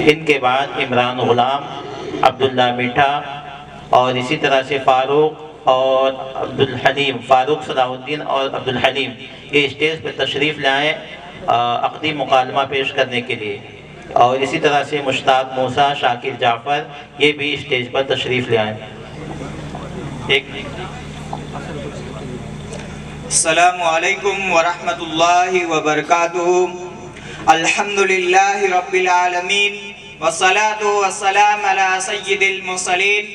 इनके बाद इमरान गुलाम, अब्दुल्ला मीठा और इसी तरह से फ़ारूक और अब्दुल हलीम, फ़ारूक सलाहुद्दीन और अब्दुल हलीम ये स्टेज पर तशरीफ़ लाएँ अक़दी मुकालमा पेश करने के लिए। और इसी तरह से मुश्ताक मूसा, शाकिर जाफ़र ये भी स्टेज पर तशरीफ़ ले आएँ। अस्सलामु अलैकुम व रहमतुल्लाहि व बरकातुहू। अल्हम्दुलिल्लाहि रब्बिल आलमीन वस्सलातु वस्सलाम अला सय्यिदिल मुरसलीन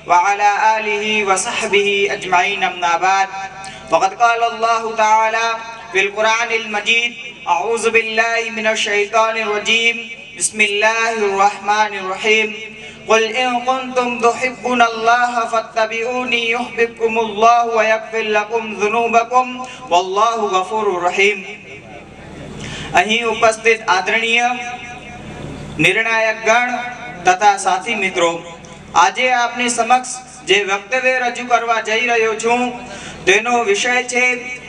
व अला आलिहि व सहबिहि अजमाइन, अम्मा बाद। फ़क़द क़ाला अल्लाहु तआला फ़िल क़ुरआनिल मजीद, अऊज़ु बिल्लाहि मिनश शैतानिर रजीम, बिस्मिल्लाहिर रहमानिर रहीम। क़ुल इन कुन्तुम तुहिब्बुनल्लाह फ़त्तबिऊनी युहब्बिबकुमुल्लाहु व यग़फ़िर लकुम ज़ुनूबकुम वल्लाहु गफ़ूरुर रहीम। અહીં ઉપસ્થિત આદરણીય નિર્ણાયક ગણ તથા સાથી મિત્રો, આજે આપની સમક્ષ જે વક્તવ્ય રજૂ કરવા જઈ રહ્યો છું તેનો વિષય છે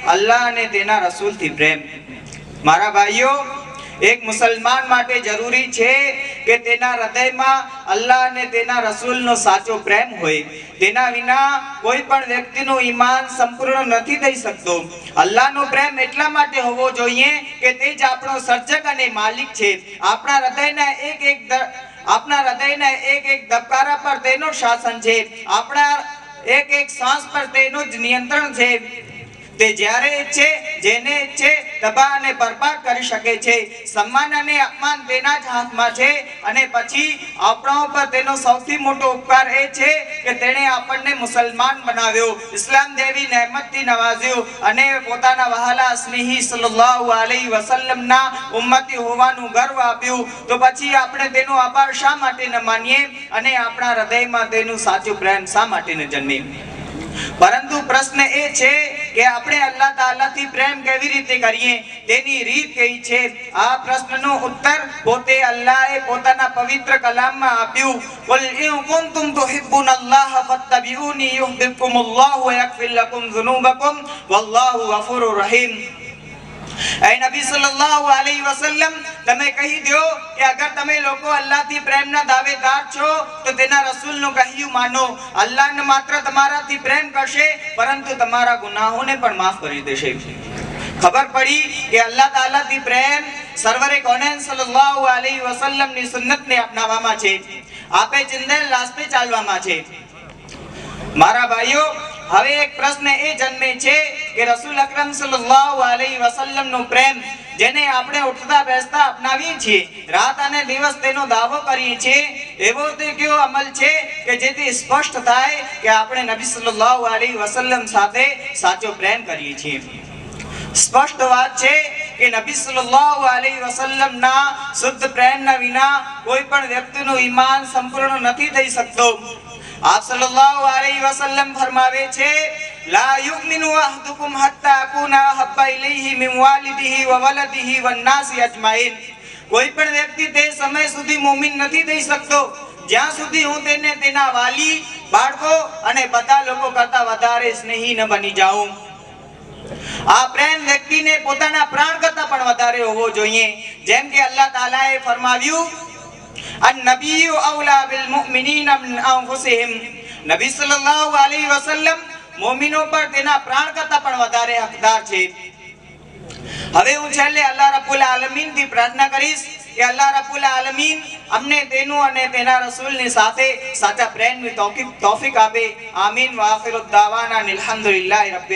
અલ્લાહ અને તેના રસૂલથી પ્રેમ। મારા ભાઈઓ, એક મુસલમાન માટે જરૂરી છે કે તેના હૃદયમાં અલ્લાહ અને તેના રસૂલનો સાચો પ્રેમ હોય। તેના વિના કોઈ પણ વ્યક્તિનું ઈમાન સંપૂર્ણ નથી થઈ શકતો। અલ્લાહનો પ્રેમ એટલા માટે હોવો જોઈએ કે તે જ આપણો સર્જક અને માલિક છે। આપણા હૃદયના એક એક ધબકારા પર તેનો શાસન છે। આપણા એક એક શ્વાસ પર તેનો જ નિયંત્રણ છે। તે જ્યારે ઈચ્છે જેને ઈચ્છે તબાહ અને બરબાદ કરી શકે છે। સન્માન અને અપમાન તેના જ હાથમાં છે। અને પછી આપણા ઉપર તેનો સૌથી મોટો ઉપકાર એ છે કે તેણે આપણને મુસલમાન બનાવ્યો, ઇસ્લામ જેવી નહેમતથી નવાજ્યો અને પોતાના વહાલા સ્નેહી સલ્લલ્લાહુ અલૈહિ વસલ્લમના ઉમ્મતી હોવાનું ગર્વ આપ્યું। તો પછી આપણે તેનો આભાર શા માટે ન માનીએ અને આપણા હૃદયમાં તેનું સાચું પ્રેમ શા માટે ન જન્મે? પરંતુ પ્રશ્ન એ છે કે આપણે અલ્લાહ તાલાથી પ્રેમ કેવી રીતે કરીએ, તેની રીત કઈ છે? આ પ્રશ્નનો ઉત્તર પોતે અલ્લાહે પોતાના પવિત્ર કલામમાં આપ્યું। કુલ ઇન કુન્તુમ તુહિબ્બુનલ્લાહ ફત્તબિઉની યુહબ્બિબકુમુલ્લાહુ વ યग़ફિર લકુમ ઝુનૂબકુમ વલ્લાહુ ગફૂરુર રહીમ। ऐ नबी सल्लल्लाहु अलैहि वसल्लम, તમે કહી દો કે અગર તમે લોકો અલ્લાહથી પ્રેમના દાવેદાર છો તો તેના રસૂલનું કહ્યું માનો। અલ્લાહ ન માત્ર તમારાથી પ્રેમ કરશે પરંતુ તમારા ગુનાહોને પણ માફ કરી દેશે। ખબર પડી કે અલ્લાહ તાલાથી પ્રેમ સરવરે કોનેન સલ્લલ્લાહુ અલૈહિ વસલ્લમની સુન્નતને અપનાવવામાં છે, આપે ચિંદેલ રાસ્તે ચાલવામાં છે। મારા ભાઈઓ, હવે એક પ્રશ્ન એ જન્મે છે કે રસૂલ અકરમ સલ્લલ્લાહુ અલૈહિ વસલ્લમનો પ્રેમ જેને આપણે ઉઠતા બેસતા અપનાવીએ છીએ, રાત અને દિવસ તેનો દાવો કરીએ છીએ, એવો તે કયો અમલ છે કે જેથી સ્પષ્ટ થાય કે આપણે નબી સલ્લલ્લાહુ અલૈહિ વસલ્લમ સાથે સાચો પ્રેમ કરીએ છીએ? સ્પષ્ટ વાત છે કે નબી સલ્લલ્લાહુ અલૈહિ વસલ્લમના શુદ્ધ પ્રેમના વિના કોઈ પણ વ્યક્તિનું ઈમાન સંપૂર્ણ નથી થઈ શકતો। आप सल्लल्लाहु अलैहि वसल्लम फरमावे छे, ला युमिनु अहदुकुम हत्ता अकुना हब्बा इलैहि मिन वालिदिही व वलदिही वन नासी अजमाइन। कोई पण व्यक्ति ते समय सुधी मुमिन નથી થઈ શકતો જ્યાં સુધી હું તેને તેના વાલી, બાળકો અને બધા લોકો કરતા વધારે સ્નેહી ન બની જાઉં। આ પ્રેમ વ્યક્તિને પોતાના પ્રાણ કરતા પણ વધારે હોવો જોઈએ। જેમ કે અલ્લાહ તાલાએ ફરમાવ્યું, અન-નબીયુ અૌલા બિલ મુમિનીન મિન અનફુસિહિમ। નબી સલ્લલ્લાહુ અલૈહિ વસલ્લમ મોમિનો પર તેના પ્રાણ કરતા પણ વધારે હકદાર છે। હવે હું છેલ્લે અલ્લાહ રબ્બુલ આલમીનથી પ્રાર્થના કરીશ કે અલ્લાહ રબ્બુલ આલમીન અમને તેનું અને તેના રસૂલની સાથે સાચા પ્રેમની તૌફીક આપે। આમીન વ આખિરુ દાવાના અલ્હમ્દુલિલ્લાહિ રબ્બિલ